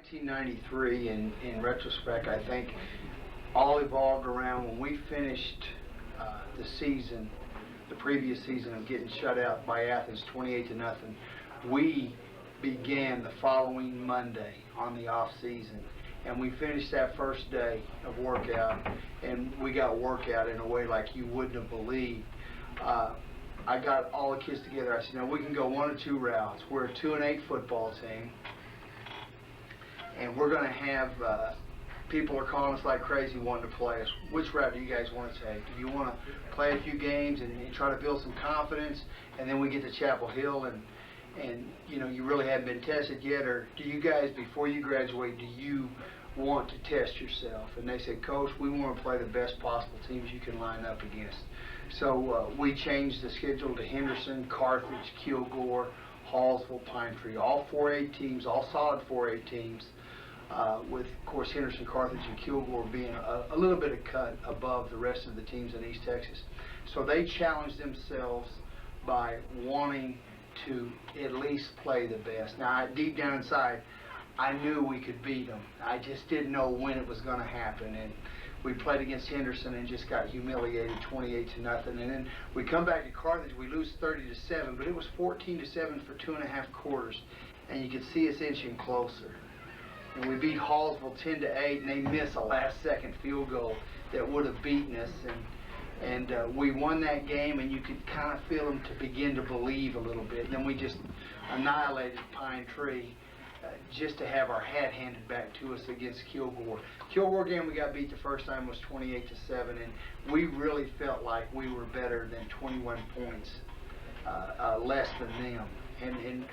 1993, in retrospect, I think all evolved around when we finished the season, the previous season of getting shut out by Athens 28-0. We began the following Monday on the off season, and we finished that first day of workout, and we got workout in a way like you wouldn't have believed. I got all the kids together. I said, "Now we can go one of two routes. We're a 2-8 football team, and we're going to have people are calling us like crazy wanting to play us. Which route do you guys want to take? Do you want to play a few games and try to build some confidence, and then we get to Chapel Hill and you know you really haven't been tested yet, or do you guys, before you graduate, do you want to test yourself?" And they said, "Coach, we want to play the best possible teams you can line up against." So we changed the schedule to Henderson, Carthage, Kilgore, Hallsville, Pine Tree, all 4A teams, all solid 4A teams, with, of course, Henderson, Carthage, and Kilgore being a little bit of cut above the rest of the teams in East Texas. So they challenged themselves by wanting to at least play the best. Now, deep down inside, I knew we could beat them. I just didn't know when it was going to happen. And we played against Henderson and just got humiliated 28-0. And then we come back to Carthage, we lose 30-7, but it was 14-7 for 2.5 quarters. And you could see us inching closer. And we beat Hallsville 10-8, and they missed a last-second field goal that would have beaten us. And we won that game, and you could kind of feel them to begin to believe a little bit. And then we just annihilated Pine Tree just to have our hat handed back to us against Kilgore. Kilgore game we got beat the first time was 28-7, and we really felt like we were better than 21 points less than them. And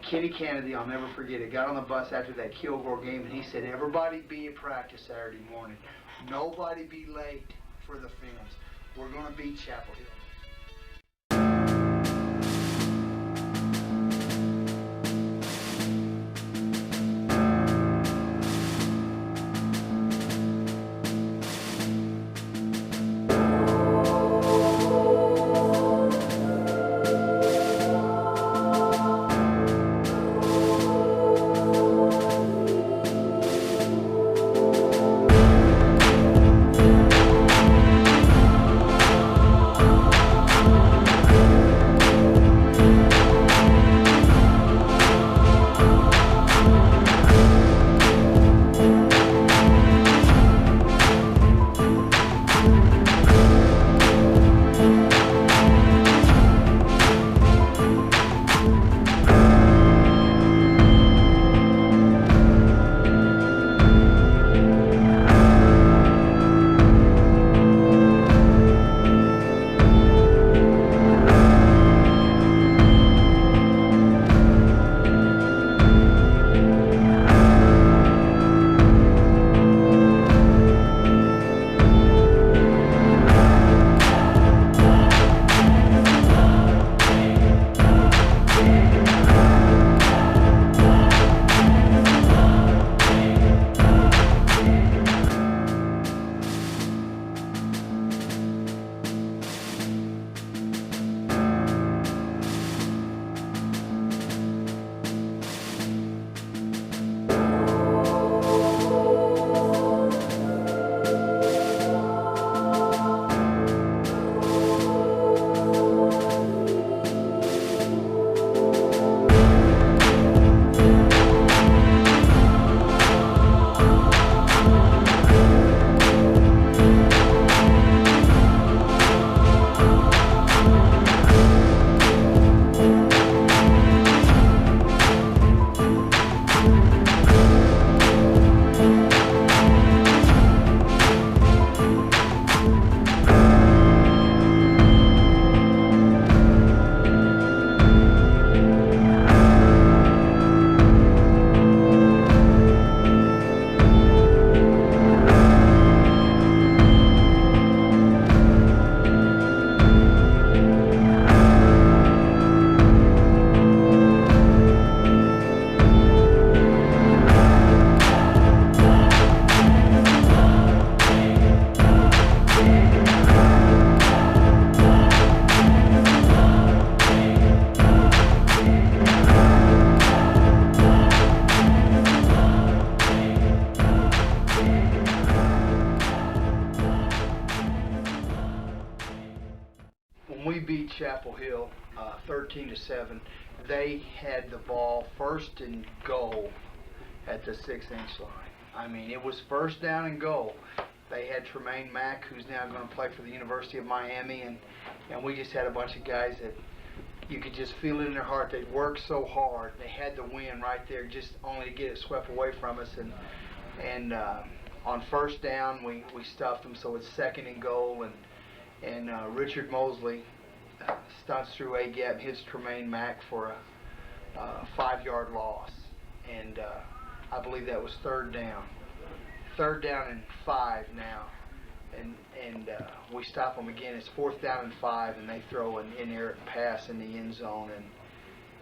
Kenny Kennedy, I'll never forget it, got on the bus after that Kilgore game, and he said, "Everybody be at practice Saturday morning. Nobody be late for the films. We're going to beat Chapel Hill." Chapel Hill, 13-7. They had the ball first and goal at the 6-inch line. I mean, it was first down and goal. They had Tremaine Mack, who's now going to play for the University of Miami, and we just had a bunch of guys that you could just feel it in their heart. They'd worked so hard. They had the win right there, just only to get it swept away from us. And on first down, we stuffed them, so it's second and goal, and Richard Mosley stunts through A-gap and hits Tremaine Mack for a 5-yard loss. And I believe that was third down. Third down and 5 now. And we stop them again. It's fourth down and 5, and they throw an inerrant pass in the end zone,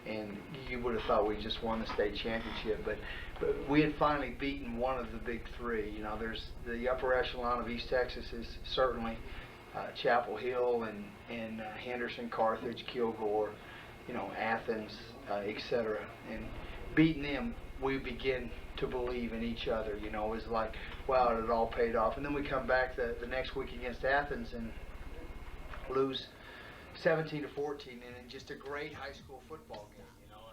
and you would have thought we just won the state championship. But we had finally beaten one of the big three. You know, there's the upper echelon of East Texas is certainly Chapel Hill and Henderson, Carthage, Kilgore, you know, Athens, etc. And beating them, we begin to believe in each other. You know, it's like, wow, it all paid off. And then we come back the next week against Athens and lose 17-14, and just a great high school football game. You know.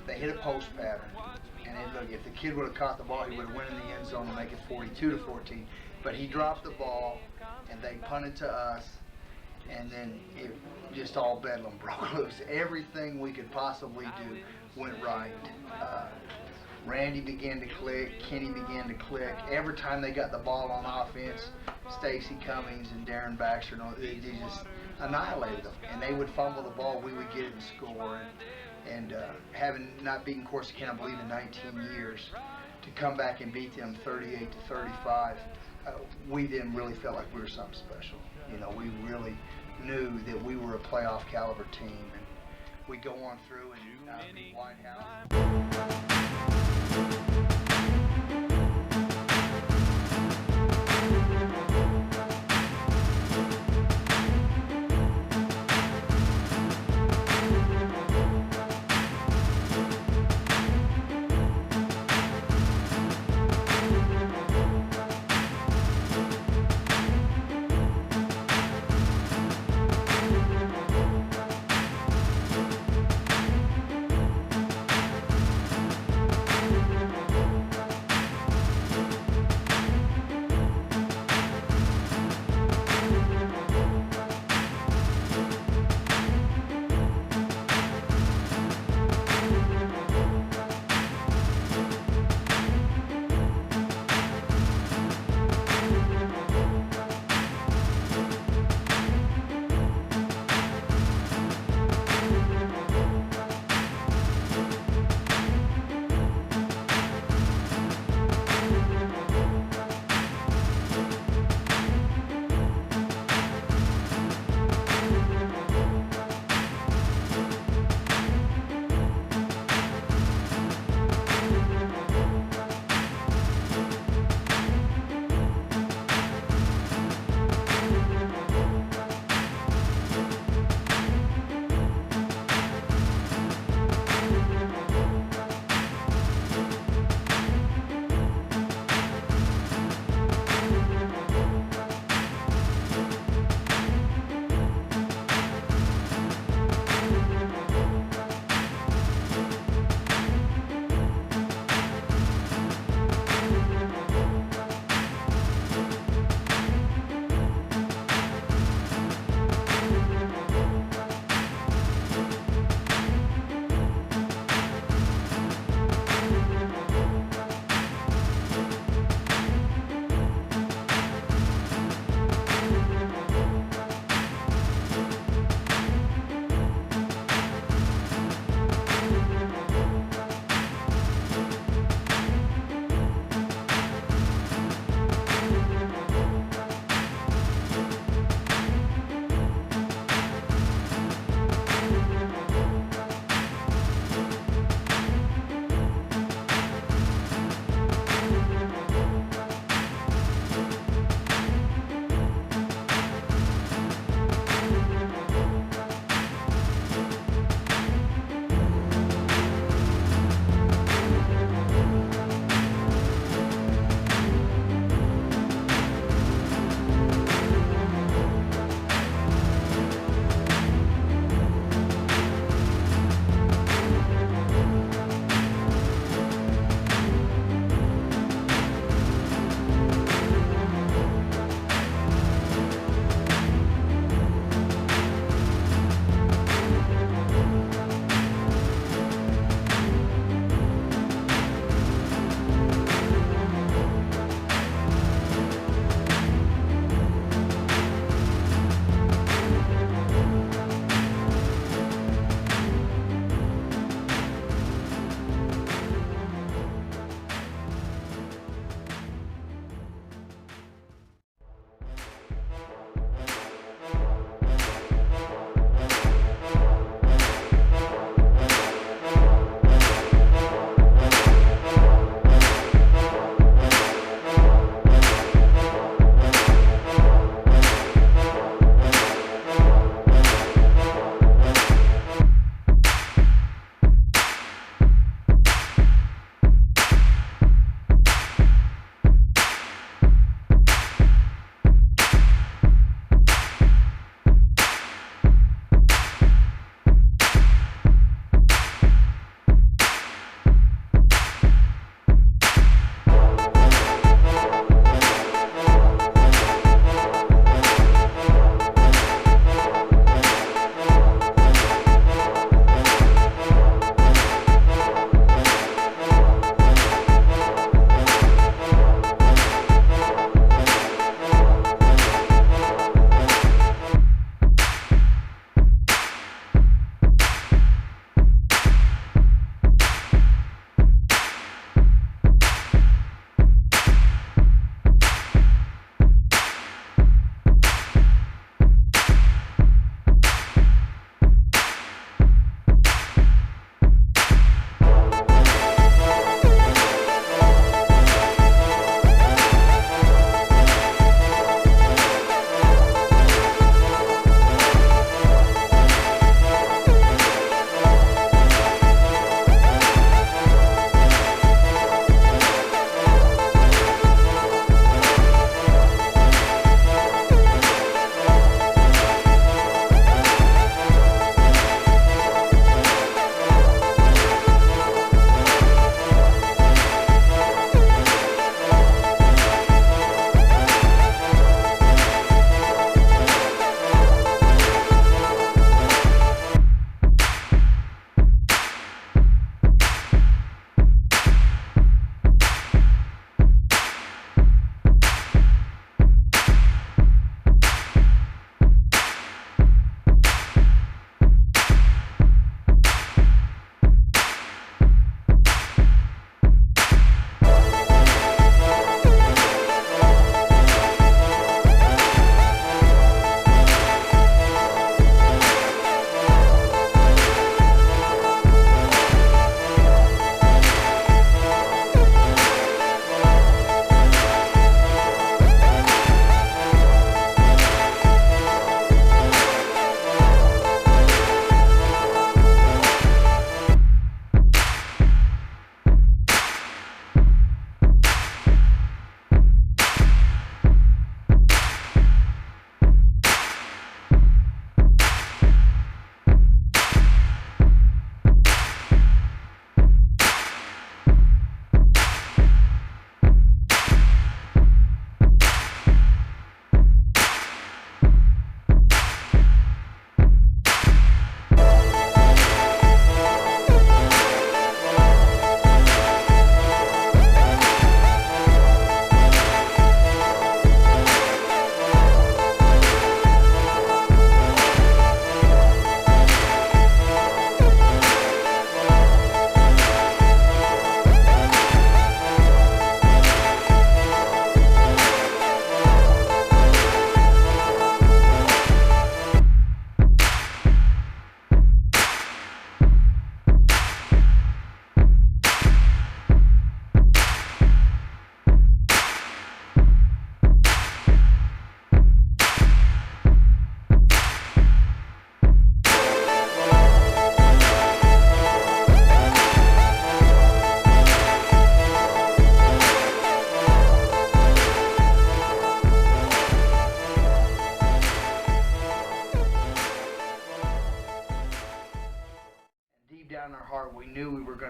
they hit a post pattern, and look, if the kid would have caught the ball, he would have went in the end zone to make it 42-14. But he dropped the ball, and they punted to us, and then it just all bedlam broke loose. Everything we could possibly do went right. Randy began to click, Kenny began to click. Every time they got the ball on offense, Stacy Cummings and Darren Baxter, they just annihilated them. And they would fumble the ball, we would get it and score. And having not beaten Corsicana, I believe, in 19 years, to come back and beat them 38-35, we then really felt like we were something special. You know, we really knew that we were a playoff caliber team. And we go on through and beat White House.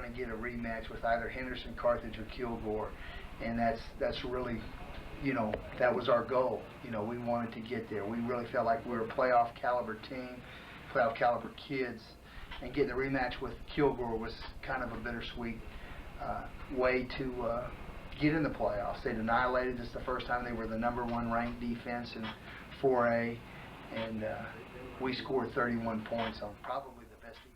to get a rematch with either Henderson, Carthage, or Kilgore, and that's really, you know, that was our goal. You know, we wanted to get there. We really felt like we were a playoff caliber team, playoff caliber kids, and getting a rematch with Kilgore was kind of a bittersweet way to get in the playoffs. They'd annihilated us the first time. They were the #1 ranked defense in 4A, and we scored 31 points on probably the best defense.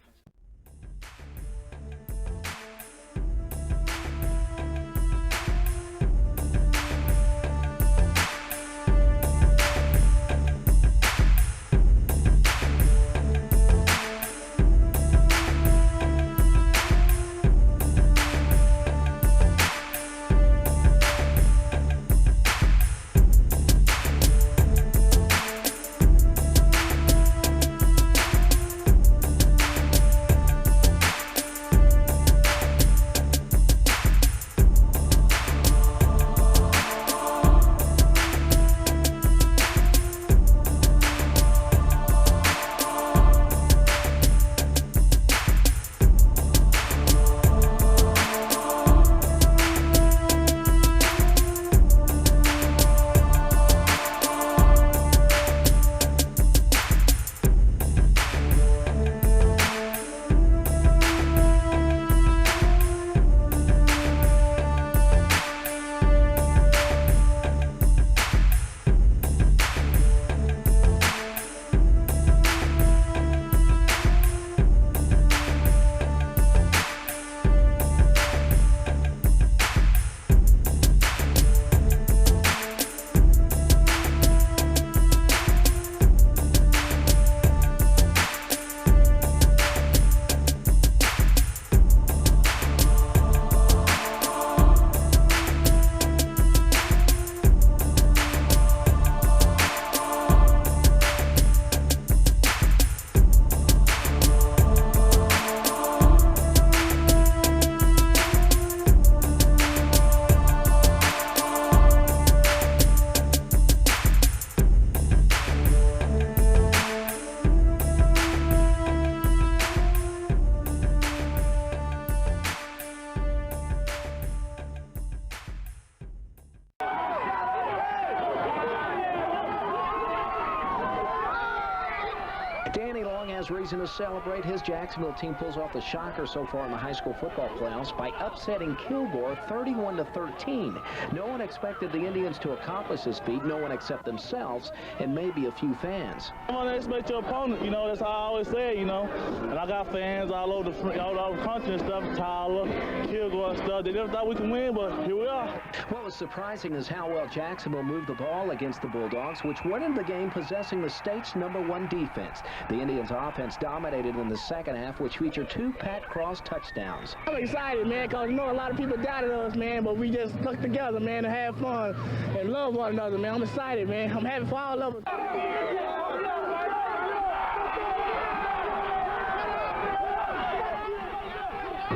Danny Long has reason to celebrate. His Jacksonville team pulls off the shocker so far in the high school football playoffs by upsetting Kilgore 31-13. No one expected the Indians to accomplish this feat, no one except themselves and maybe a few fans. I'm gonna expect your opponent, you know, that's how I always say it, you know. And I got fans all over the country and stuff, Tyler, Kilgore and stuff. They never thought we could win, but here we are. What was surprising is how well Jacksonville moved the ball against the Bulldogs, which went into the game possessing the state's #1 defense. The Indians' offense dominated in the second half, which featured 2 Pat Cross touchdowns. I'm excited, man, because, you know, a lot of people doubted us, man, but we just stuck together, man, to have fun and love one another, man. I'm excited, man. I'm happy for all of us.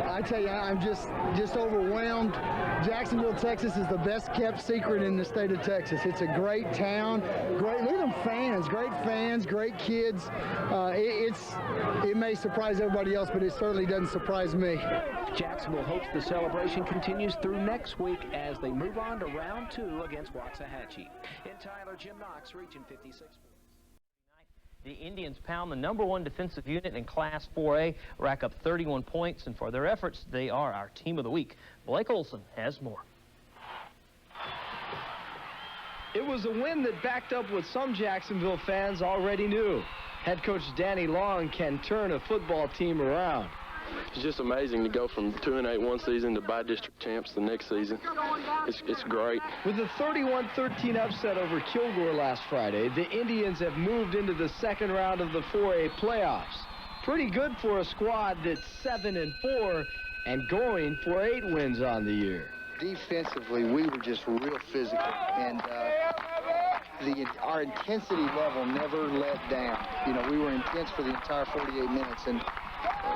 I tell you, I'm just overwhelmed. Jacksonville, Texas is the best kept secret in the state of Texas. It's a great town. Great, look at them fans, great kids. It may surprise everybody else, but it certainly doesn't surprise me. Jacksonville hopes the celebration continues through next week as they move on to round 2 against Waxahachie. In Tyler, Jim Knox, Region 56. The Indians pound the #1 defensive unit in Class 4A, rack up 31 points, and for their efforts, they are our team of the week. Blake Olson has more. It was a win that backed up what some Jacksonville fans already knew. Head coach Danny Long can turn a football team around. It's just amazing to go from 2-8 one season to by-district champs the next season. It's great. With a 31-13 upset over Kilgore last Friday, the Indians have moved into the second round of the 4A playoffs. Pretty good for a squad that's 7-4 and going for 8 wins on the year. Defensively, we were just real physical, and our intensity level never let down. You know, we were intense for the entire 48 minutes, and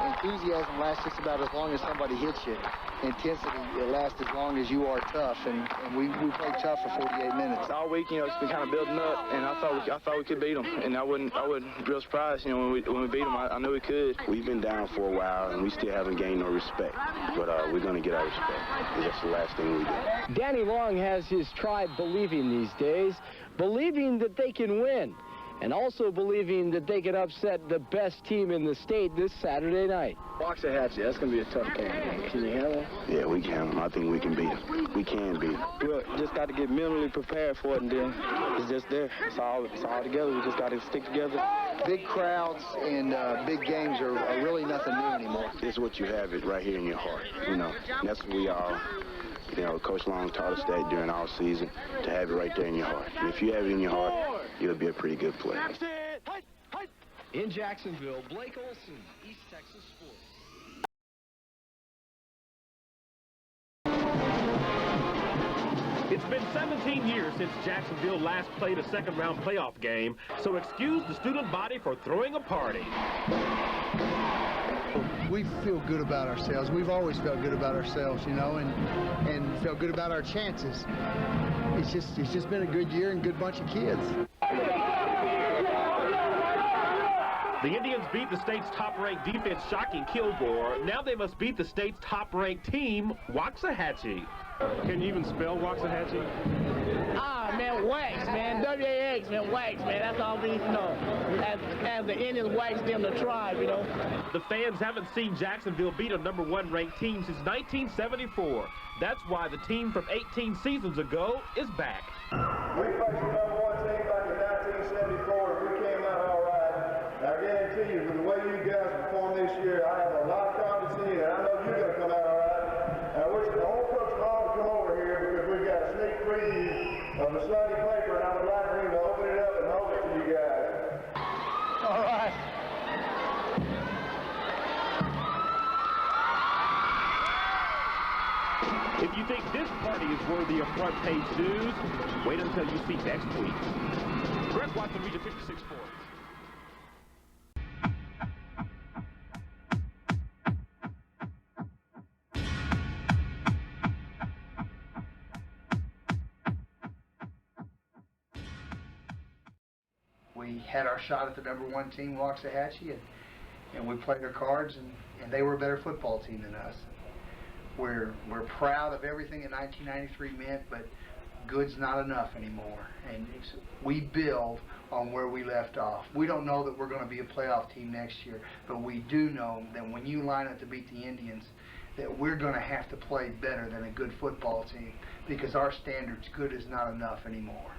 enthusiasm lasts just about as long as somebody hits you. Intensity, it lasts as long as you are tough, and we played tough for 48 minutes. All week, you know, it's been kind of building up, and I thought we could beat them, and I wasn't real surprised, you know, when we beat them. I knew we could. We've been down for a while, and we still haven't gained no respect, but we're going to get our respect. That's the last thing we do. Danny Long has his tribe believing these days, believing that they can win, and also believing that they can upset the best team in the state this Saturday night. Waxahachie, that's going to be a tough game. Can you handle it? Yeah, we can. I think we can beat them. We can beat them. Well, just got to get mentally prepared for it, and then it's just there. It's all together. We just got to stick together. Big crowds and big games are really nothing new anymore. This is what you have it right here in your heart. You know, that's what we all. You know, Coach Long taught us that during our season, to have it right there in your heart. And if you have it in your heart, you'll be a pretty good player. In Jacksonville, Blake Olson, East Texas Sports. It's been 17 years since Jacksonville last played a second-round playoff game, so excuse the student body for throwing a party. We feel good about ourselves. We've always felt good about ourselves, you know, and felt good about our chances. It's just been a good year and good bunch of kids. The Indians beat the state's top-ranked defense, shocking Kilgore. Now they must beat the state's top-ranked team, Waxahachie. Can you even spell Waxahachie? Ah, man, wax, man. W-A-X, man, wax, man. That's all we need to know. As the Indians wax them, the tribe, you know. The fans haven't seen Jacksonville beat a #1 ranked team since 1974. That's why the team from 18 seasons ago is back. We faced the #1 team back in 1974, and we came out all right. And I guarantee you, with the way you guys performed this year, I have a lot of confidence in you, and I know you're going to come out all right. And I wish the whole Coach Long would come over here, because we've got a sneak preview of the Sunday paper, and I would like for him to open it up and hold it to you guys. All right. If you think this party is worthy of front-page news, wait until you see next week. Greg Watson, Region 56 Sports. We had our shot at the #1 team, Waxahachie, and we played our cards, and they were a better football team than us. We're proud of everything that 1993 meant, but good's not enough anymore. And we build on where we left off. We don't know that we're going to be a playoff team next year, but we do know that when you line up to beat the Indians, that we're going to have to play better than a good football team, because our standards, good is not enough anymore.